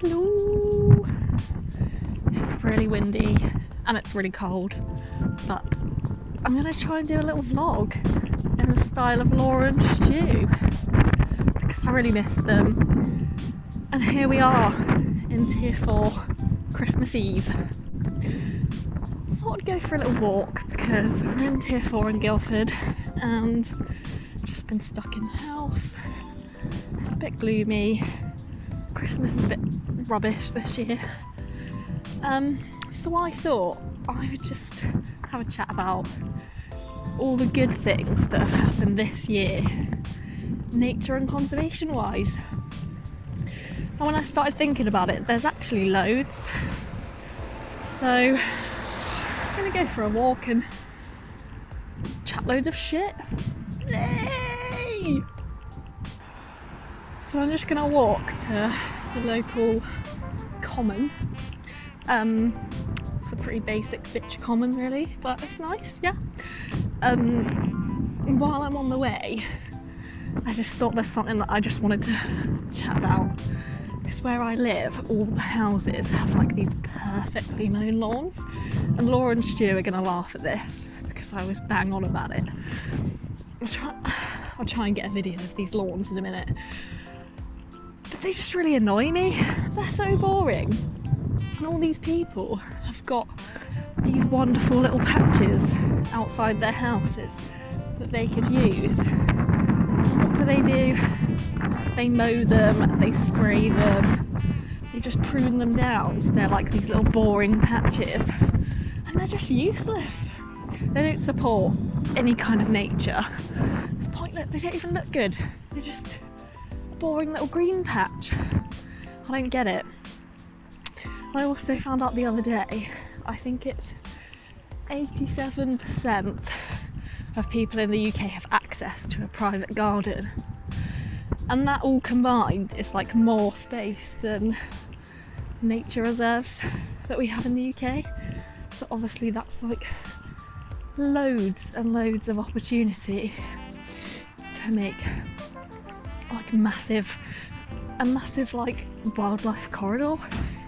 Hello! It's really windy and it's really cold, but I'm going to try and do a little vlog in the style of Laura and Stu because I really miss them. And here we are in Tier 4 Christmas Eve. I thought I'd go for a little walk because we're in Tier 4 in Guildford and just been stuck in the house. It's a bit gloomy. Christmas is a bit rubbish this year. So I thought I would just have a chat about all the good things that have happened this year, nature and conservation wise. And when I started thinking about it, there's actually loads. So I'm just gonna go for a walk and chat loads of shit. Yay! So I'm just gonna walk to the local common. It's a pretty basic bitch common really, but it's nice, yeah. While I'm on the way, I just thought there's something that I just wanted to chat about. Because where I live, all the houses have like these perfectly mown lawns, and Laura and Stu are gonna laugh at this because I was bang on about it. I'll try and get a video of these lawns in a minute. But they just really annoy me. They're so boring. And all these people have got these wonderful little patches outside their houses that they could use. What do? They mow them, they spray them, they just prune them down so they're like these little boring patches. And they're just useless. They don't support any kind of nature. It's pointless, they don't even look good. They're just boring little green patch. I don't get it. I also found out the other day, I think it's 87% of people in the UK have access to a private garden, and that all combined is like more space than nature reserves that we have in the UK. So obviously that's like loads and loads of opportunity to make like a massive like wildlife corridor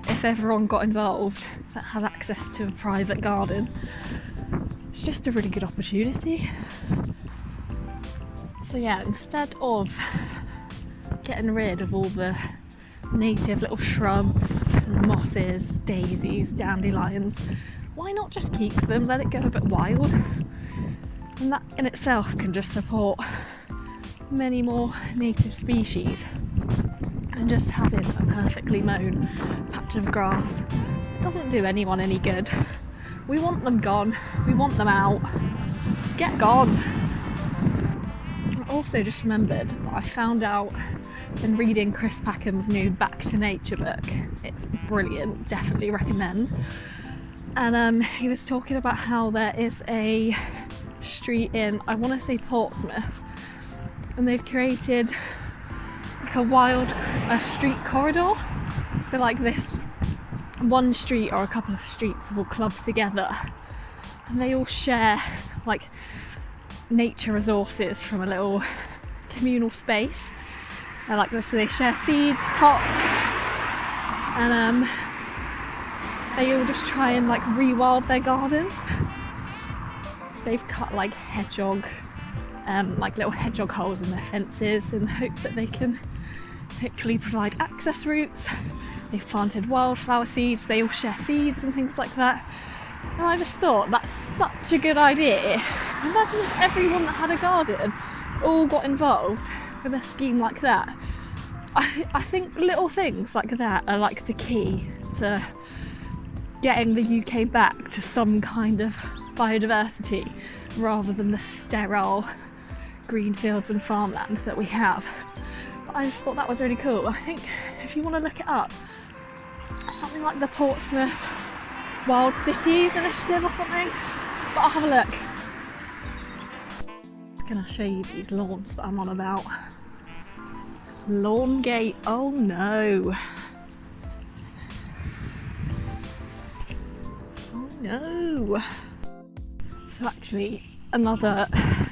if everyone got involved that has access to a private garden. It's just a really good opportunity. So yeah, instead of getting rid of all the native little shrubs and mosses, daisies, dandelions, why not just keep them, let it go a bit wild? And that in itself can just support many more native species. And just having a perfectly mown patch of grass doesn't do anyone any good. We want them gone, we want them out. Get gone. I also just remembered that I found out when reading Chris Packham's new Back to Nature book. It's brilliant, definitely recommend. And he was talking about how there is a street in, I want to say Portsmouth, and they've created like a street corridor. So like this one street or a couple of streets will club together and they all share like nature resources from a little communal space. So they share seeds, pots, and they all just try and like rewild their gardens. So they've cut like like little hedgehog holes in their fences in the hope that they can hopefully provide access routes. They've planted wildflower seeds, they all share seeds and things like that. And I just thought that's such a good idea. Imagine if everyone that had a garden all got involved with a scheme like that. I think little things like that are like the key to getting the UK back to some kind of biodiversity rather than the sterile green fields and farmland that we have. But I just thought that was really cool. I think if you want to look it up, something like the Portsmouth Wild Cities Initiative or something, but I'll have a look. I'm gonna show you these lawns that I'm on about. Lawn gate, oh no. Oh no. So actually, another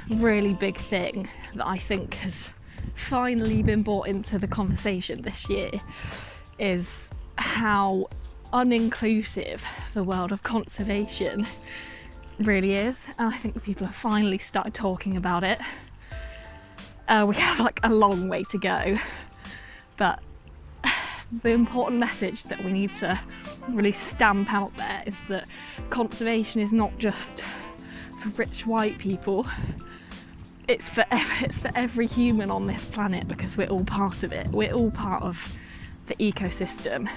really big thing that I think has finally been brought into the conversation this year is how uninclusive the world of conservation really is, and I think people have finally started talking about it. We have like a long way to go, but the important message that we need to really stamp out there is that conservation is not just for rich white people. It's for every human on this planet, because we're all part of it. We're all part of the ecosystem.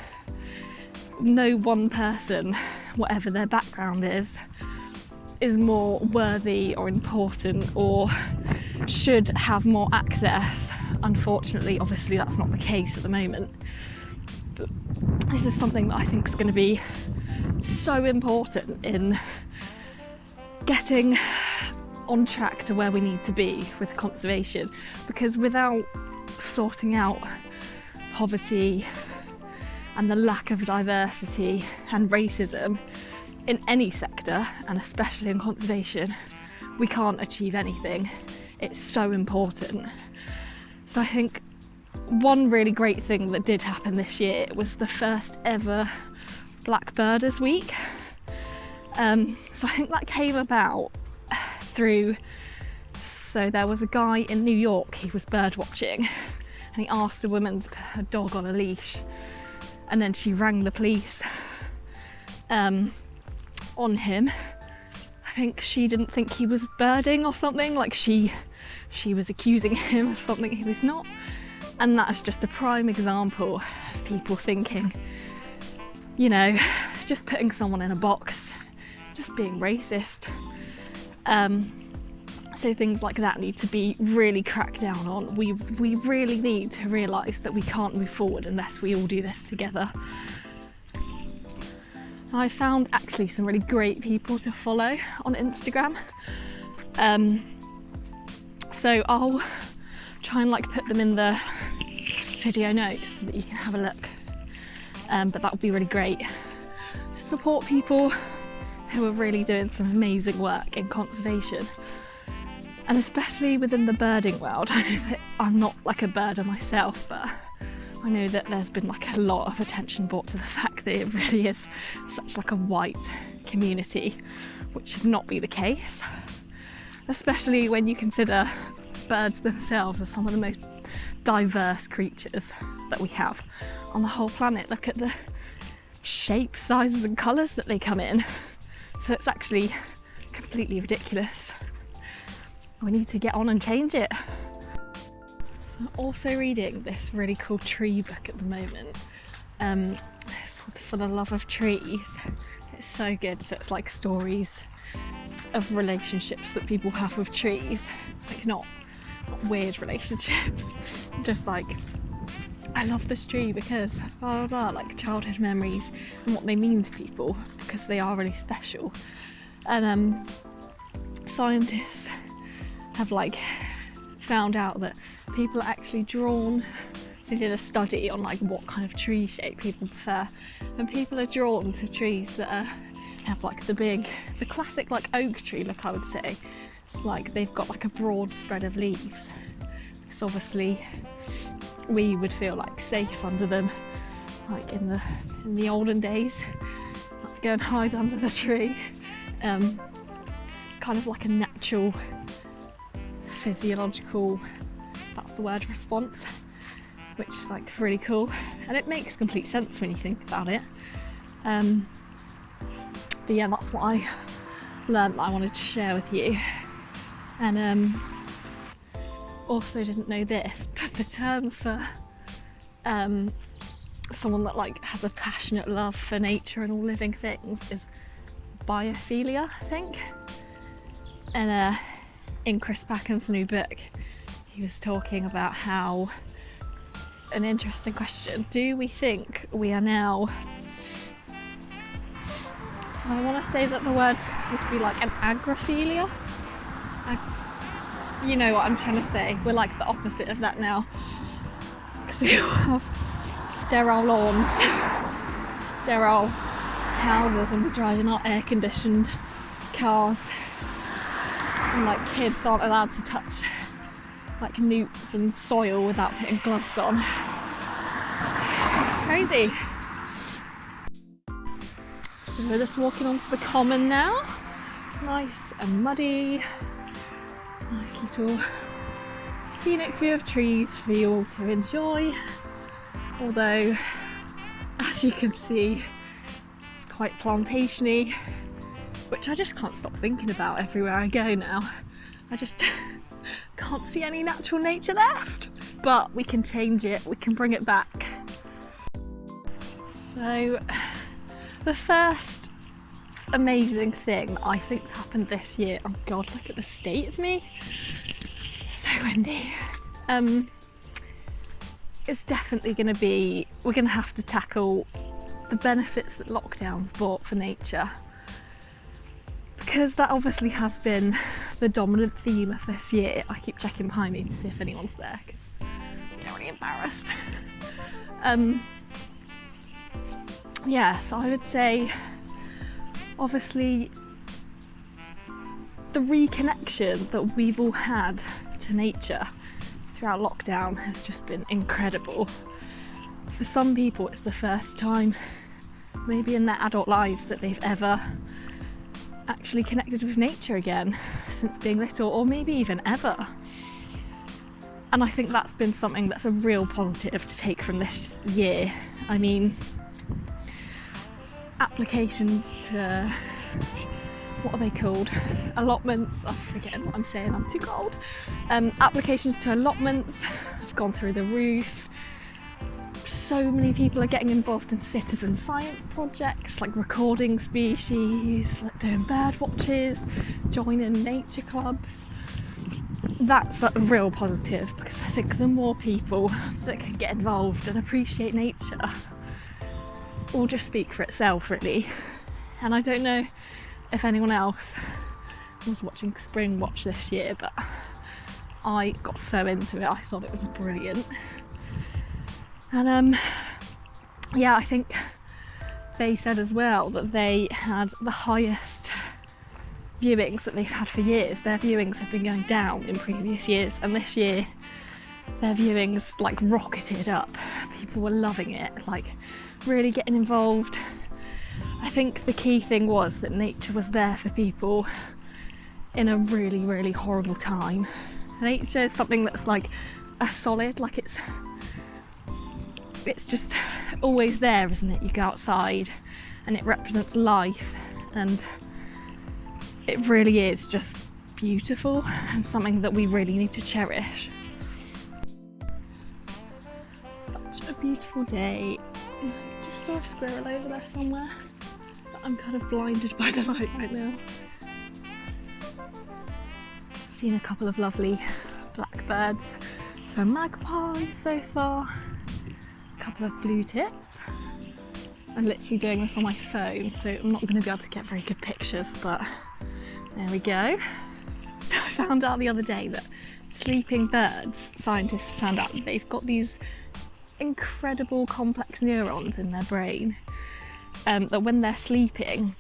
No one person, whatever their background is more worthy or important or should have more access. Unfortunately, obviously that's not the case at the moment. But this is something that I think is going to be so important in getting on track to where we need to be with conservation, because without sorting out poverty and the lack of diversity and racism in any sector, and especially in conservation, we can't achieve anything. It's so important. So I think one really great thing that did happen this year was the first ever Black Birders Week. So I think that came about through, so there was a guy in New York, he was bird watching, and he asked a woman to put her dog on a leash, and then she rang the police on him. I think she didn't think he was birding or something, like she was accusing him of something he was not. And that's just a prime example of people thinking, you know, just putting someone in a box, just being racist. So things like that need to be really cracked down on. We really need to realise that we can't move forward unless we all do this together. I found actually some really great people to follow on Instagram. So I'll try and like put them in the video notes so that you can have a look. But that would be really great to support people who are really doing some amazing work in conservation. And especially within the birding world. I know that I'm not like a birder myself, but I know that there's been like a lot of attention brought to the fact that it really is such like a white community, which should not be the case. Especially when you consider birds themselves as some of the most diverse creatures that we have on the whole planet. Look at the shapes, sizes and colours that they come in. So it's actually completely ridiculous. We need to get on and change it. So I'm also reading this really cool tree book at the moment. It's called For the Love of Trees. It's so good. So it's like stories of relationships that people have with trees. Like not weird relationships. Just like, I love this tree because blah, blah, blah, like childhood memories and what they mean to people, because they are really special. And scientists have like found out that people are actually drawn, they did a study on like what kind of tree shape people prefer, and people are drawn to trees that have like the classic like oak tree look, I would say. It's like they've got like a broad spread of leaves, because obviously we would feel like safe under them, like in the olden days, like go and hide under the tree. It's kind of like a natural physiological, that's the word, response, which is like really cool, and it makes complete sense when you think about it. But yeah, that's what I learned that I wanted to share with you. And also didn't know this, but the term for someone that like has a passionate love for nature and all living things is biophilia, I think. And in Chris Packham's new book, he was talking about how, an interesting question, do we think we are now, so I want to say that the word would be like an agrophilia. You know what I'm trying to say, we're like the opposite of that now, because we all have sterile lawns, sterile houses, and we're driving our air conditioned cars, and like kids aren't allowed to touch like newts and soil without putting gloves on. Crazy. So we're just walking onto the common now. It's nice and muddy. Nice little scenic view of trees for you all to enjoy. Although, as you can see, it's quite plantation-y, which I just can't stop thinking about everywhere I go now. I just can't see any natural nature left. But we can change it, we can bring it back. So, the first amazing thing I think's happened this year, oh god, look at the state of me. So windy. It's definitely going to be, we're going to have to tackle the benefits that lockdowns brought for nature, because that obviously has been the dominant theme of this year. I keep checking behind me to see if anyone's there because I'm getting really embarrassed. Yeah, so I would say obviously the reconnection that we've all had to nature throughout lockdown has just been incredible. For some people it's the first time maybe in their adult lives that they've ever actually connected with nature again since being little, or maybe even ever. And I think that's been something that's a real positive to take from this year. I mean, applications to, what are they called? Allotments, I'm forgetting what I'm saying, I'm too cold. Applications to allotments have gone through the roof. So many people are getting involved in citizen science projects, like recording species, like doing bird watches, joining nature clubs. That's a real positive, because I think the more people that can get involved and appreciate nature will just speak for itself, really. And I don't know if anyone else was watching Spring Watch this year, but I got so into it. I thought it was brilliant. And yeah, I think they said as well that they had the highest viewings that they've had for years. Their viewings have been going down in previous years, and this year their viewings like rocketed up. People were loving it, like really getting involved. I think the key thing was that nature was there for people in a really, really horrible time. Nature is something that's like a solid, like it's just always there, isn't it? You go outside and it represents life, and it really is just beautiful and something that we really need to cherish. Such a beautiful day. I just saw a squirrel over there somewhere, but I'm kind of blinded by the light right now. Seen a couple of lovely blackbirds, some magpies so far, a couple of blue tits. I'm literally doing this on my phone, so I'm not going to be able to get very good pictures, but there we go. So I found out the other day that sleeping birds, scientists found out that they've got these incredible complex neurons in their brain, that when they're sleeping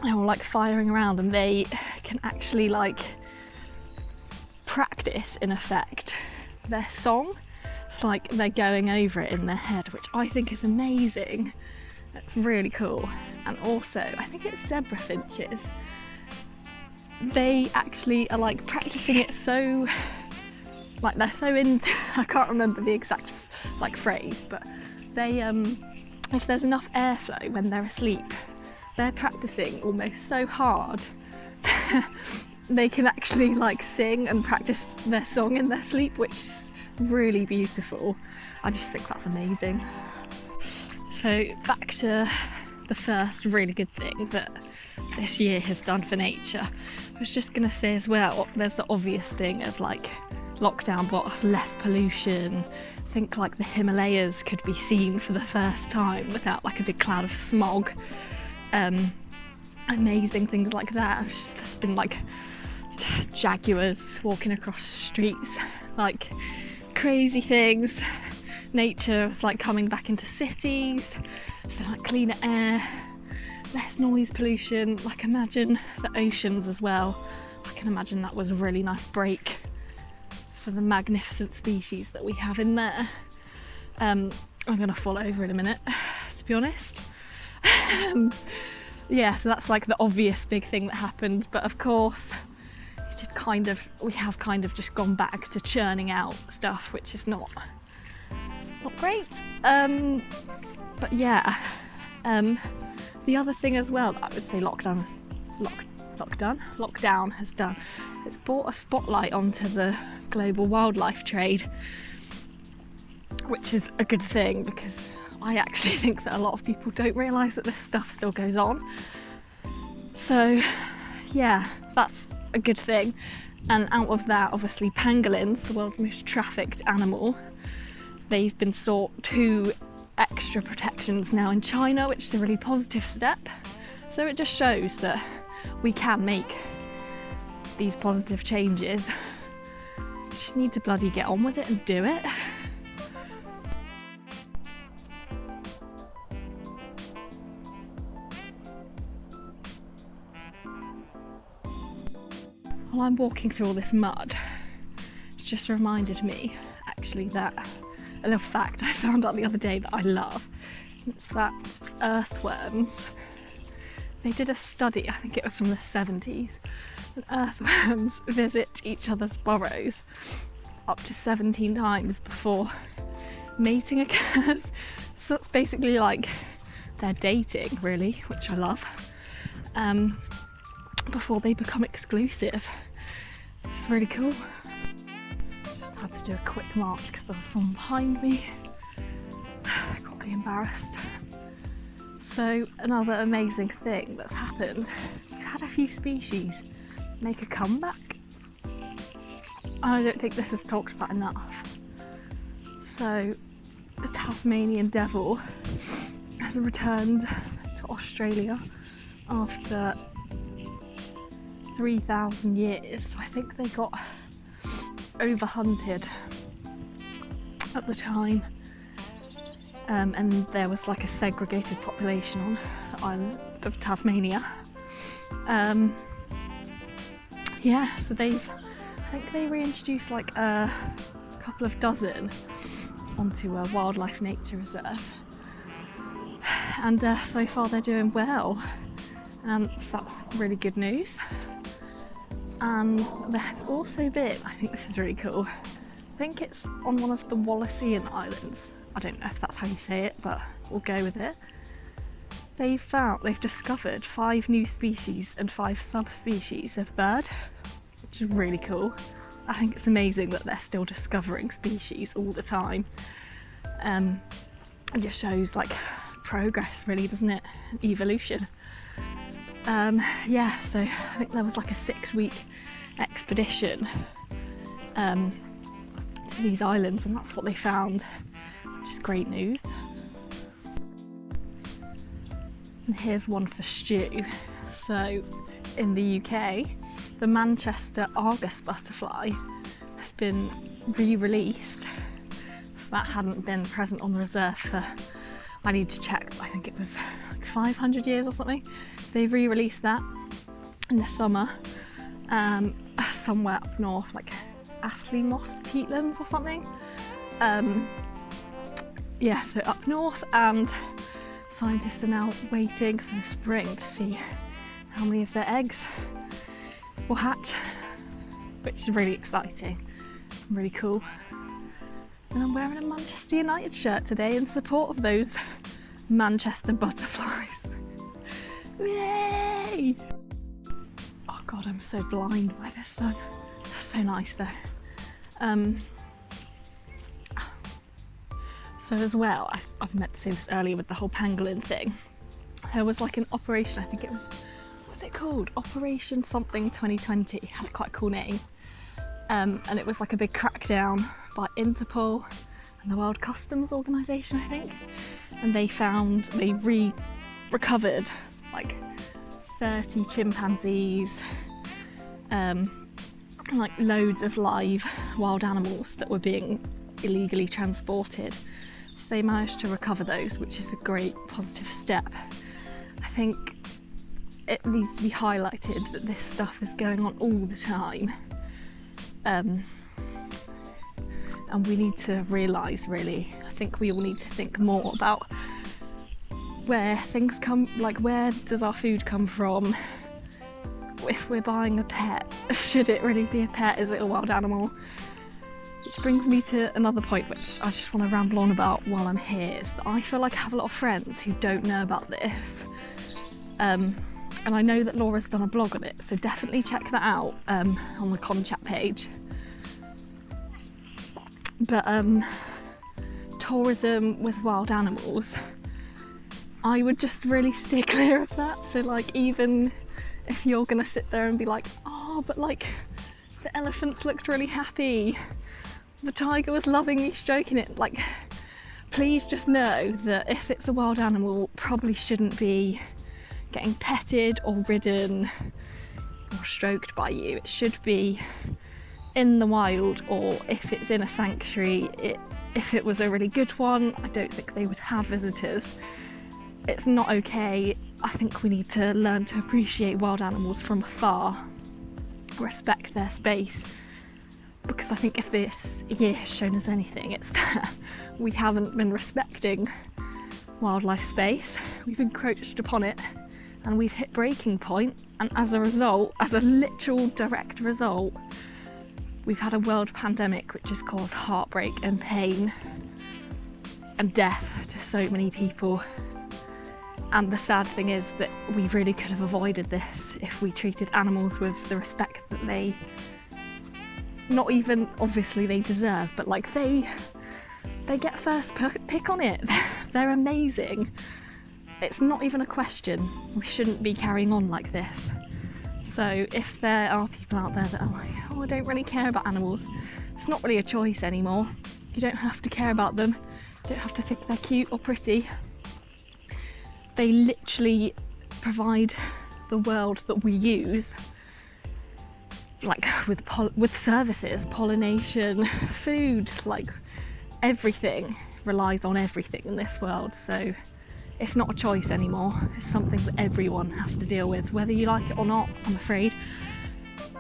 they're all like firing around, and they can actually like practice in effect their song. It's like they're going over it in their head, which I think is amazing. That's really cool. And also I think it's zebra finches, they actually are like practicing it, so like they're so into, I can't remember the exact like phrase, but they if there's enough airflow when they're asleep, they're practicing almost so hard they can actually like sing and practice their song in their sleep, which is really beautiful. I just think that's amazing. So back to the first really good thing that this year has done for nature. I was just going to say as well, there's the obvious thing of like lockdown brought us less pollution. I think like the Himalayas could be seen for the first time without like a big cloud of smog. Amazing things like that. There's been like jaguars walking across streets, like crazy things. Nature is like coming back into cities, so like cleaner air, less noise pollution. Like imagine the oceans as well. I can imagine that was a really nice break for the magnificent species that we have in there. I'm gonna fall over in a minute, to be honest. yeah, so that's like the obvious big thing that happened. But of course, we have kind of just gone back to churning out stuff, which is not great. But yeah, the other thing as well that I would say lockdown has done, it's brought a spotlight onto the global wildlife trade, which is a good thing, because I actually think that a lot of people don't realise that this stuff still goes on. So yeah, that's a good thing. And out of that, obviously pangolins, the world's most trafficked animal, they've been sought 2 extra protections now in China, which is a really positive step. So it just shows that we can make these positive changes. We just need to bloody get on with it and do it. While I'm walking through all this mud, it's just reminded me actually that a little fact I found out the other day that I love. It's that earthworms, they did a study, I think it was from the 70s, and earthworms visit each other's burrows up to 17 times before mating occurs. So that's basically like they're dating, really, which I love, before they become exclusive. It's really cool. Just had to do a quick march because there was someone behind me. I got really embarrassed. So another amazing thing that's happened, we've had a few species make a comeback. I don't think this is talked about enough. So the Tasmanian Devil has returned to Australia after 3,000 years. So I think they got overhunted at the time, and there was like a segregated population on the island of Tasmania. Yeah, so I think they reintroduced like a couple of dozen onto a wildlife nature reserve, and so far they're doing well, and so that's really good news. And there's also been, I think this is really cool, I think it's on one of the Wallaceian Islands, I don't know if that's how you say it, but we'll go with it. They've discovered 5 new species and 5 subspecies of bird, which is really cool. I think it's amazing that they're still discovering species all the time. It just shows like progress, really, doesn't it? Evolution. Yeah, so I think there was like a 6-week expedition to these islands, and that's what they found, which is great news. And here's one for Stu. So in the UK, the Manchester Argus butterfly has been re-released. So that hadn't been present on the reserve for, I need to check, but I think it was like 500 years or something. They've re-released that in the summer, somewhere up north, like Astley Moss peatlands or something. Yeah, so up north, and scientists are now waiting for the spring to see how many of their eggs will hatch, which is really exciting, really cool. And I'm wearing a Manchester United shirt today in support of those Manchester butterflies. Yay! Oh god, I'm so blind by this sun. That's so nice though. So as well, I've meant to say this earlier with the whole pangolin thing. There was like an operation, I think it was, what's it called? Operation something 2020, it had quite a cool name. And it was like a big crackdown by Interpol and the World Customs Organisation, I think. And they recovered like 30 chimpanzees, like loads of live wild animals that were being illegally transported. So they managed to recover those, which is a great positive step. I think it needs to be highlighted that this stuff is going on all the time. And we need to realise, really, I think we all need to think more about where things come, like where does our food come from? If we're buying a pet, should it really be a pet? Is it a wild animal? Which brings me to another point which I just want to ramble on about while I'm here, is that I feel like I have a lot of friends who don't know about this. And I know that Laura's done a blog on it, so definitely check that out on the Con-Chat page. But tourism with wild animals, I would just really steer clear of that. So like, even if you're gonna sit there and be like, oh, but like the elephants looked really happy, the tiger was lovingly stroking it, like, please just know that if it's a wild animal, probably shouldn't be getting petted or ridden or stroked by you. It should be in the wild, or if it's in a sanctuary, if it was a really good one, I don't think they would have visitors. It's not okay. I think we need to learn to appreciate wild animals from afar, respect their space, because I think if this year has shown us anything, it's that we haven't been respecting wildlife space. We've encroached upon it and we've hit breaking point, and as a result, as a literal direct result, we've had a world pandemic which has caused heartbreak and pain and death to so many people. And the sad thing is that we really could have avoided this if we treated animals with the respect that they, not even obviously they deserve, but like they get first pick on it. They're amazing. It's not even a question. We shouldn't be carrying on like this. So if there are people out there that are like, oh, I don't really care about animals, it's not really a choice anymore. You don't have to care about them. You don't have to think they're cute or pretty. They literally provide the world that we use, like with services, pollination, food, like everything relies on everything in this world. So it's not a choice anymore. It's something that everyone has to deal with, whether you like it or not, I'm afraid.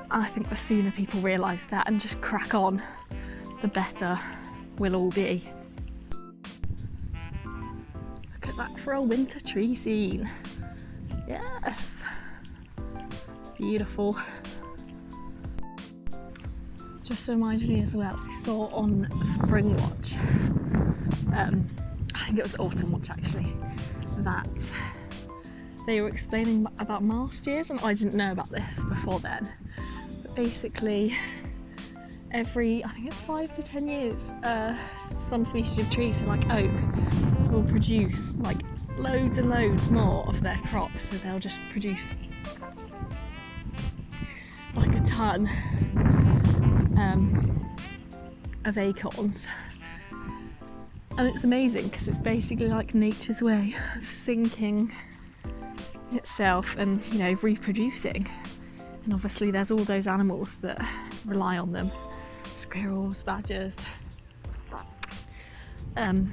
I think the sooner people realise that and just crack on, the better we'll all be. Look at that for a winter tree scene. Yes. Beautiful. Just reminded me as well, I saw on Spring Watch, I think it was Autumn Watch actually, that they were explaining about marsh deers, and I didn't know about this before then, but basically every, I think it's 5 to 10 years, some species of trees, so like oak, will produce like loads and loads more of their crops, so they'll just produce like a ton of acorns. And it's amazing because it's basically like nature's way of syncing itself and, you know, reproducing. And obviously there's all those animals that rely on them, squirrels, badgers, and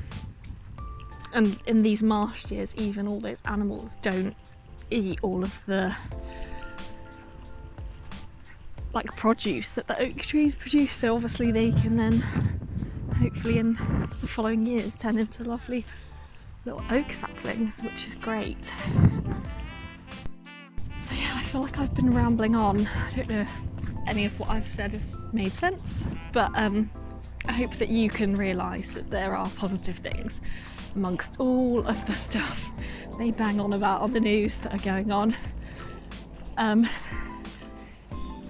in these marsh deers, even all those animals don't eat all of the like produce that the oak trees produce, so obviously they can then hopefully in the following years turn into lovely little oak saplings, which is great. So yeah, I feel like I've been rambling on. I don't know if any of what I've said has made sense, but I hope that you can realise that there are positive things amongst all of the stuff they bang on about on the news that are going on.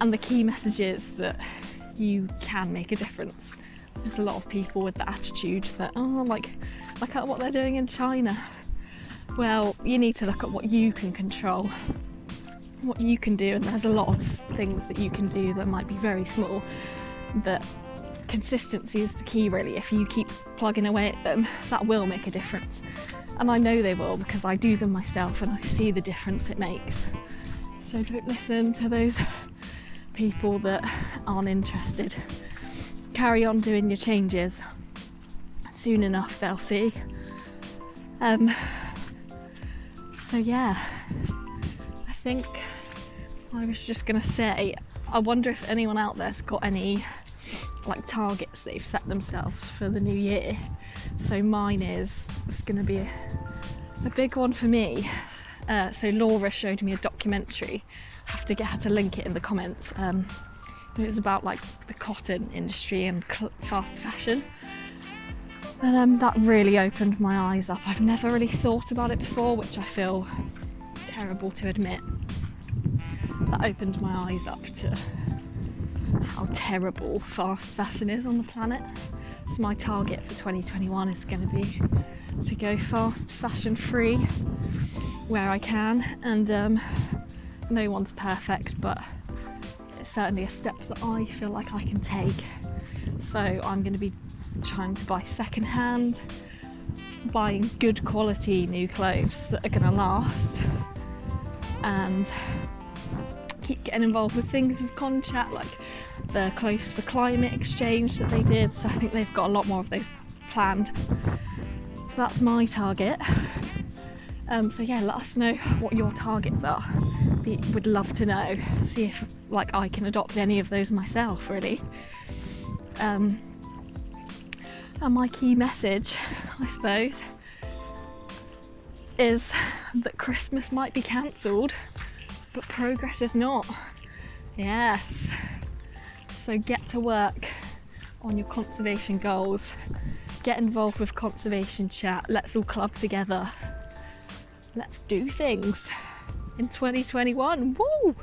And the key message is that you can make a difference. There's a lot of people with the attitude that, oh, like, look at what they're doing in China. Well, you need to look at what you can control, what you can do, and there's a lot of things that you can do that might be very small, that consistency is the key really. If you keep plugging away at them, that will make a difference. And I know they will, because I do them myself and I see the difference it makes. So don't listen to those people that aren't interested. Carry on doing your changes. Soon enough they'll see. So yeah, I think I was just gonna say, I wonder if anyone out there's got any like targets they've set themselves for the new year. So mine is, it's gonna be A big one for me, so Laura showed me a documentary, I have to get her to link it in the comments. It was about like the cotton industry and fast fashion, and that really opened my eyes up. I've never really thought about it before, which I feel terrible to admit. That opened my eyes up to how terrible fast fashion is on the planet. So my target for 2021 is going to be to go fast fashion free where I can, and no one's perfect, but it's certainly a step that I feel like I can take. So I'm going to be trying to buy second hand, buying good quality new clothes that are going to last, and keep getting involved with things with Conchat, like the Close the Climate exchange that they did. So I think they've got a lot more of those planned. So that's my target. So yeah, let us know what your targets are. Would love to know. See if like I can adopt any of those myself, really. And my key message, I suppose, is that Christmas might be cancelled, but progress is not. Yes. So get to work on your conservation goals. Get involved with Conservation Chat. Let's all club together. Let's do things in 2021. Woo!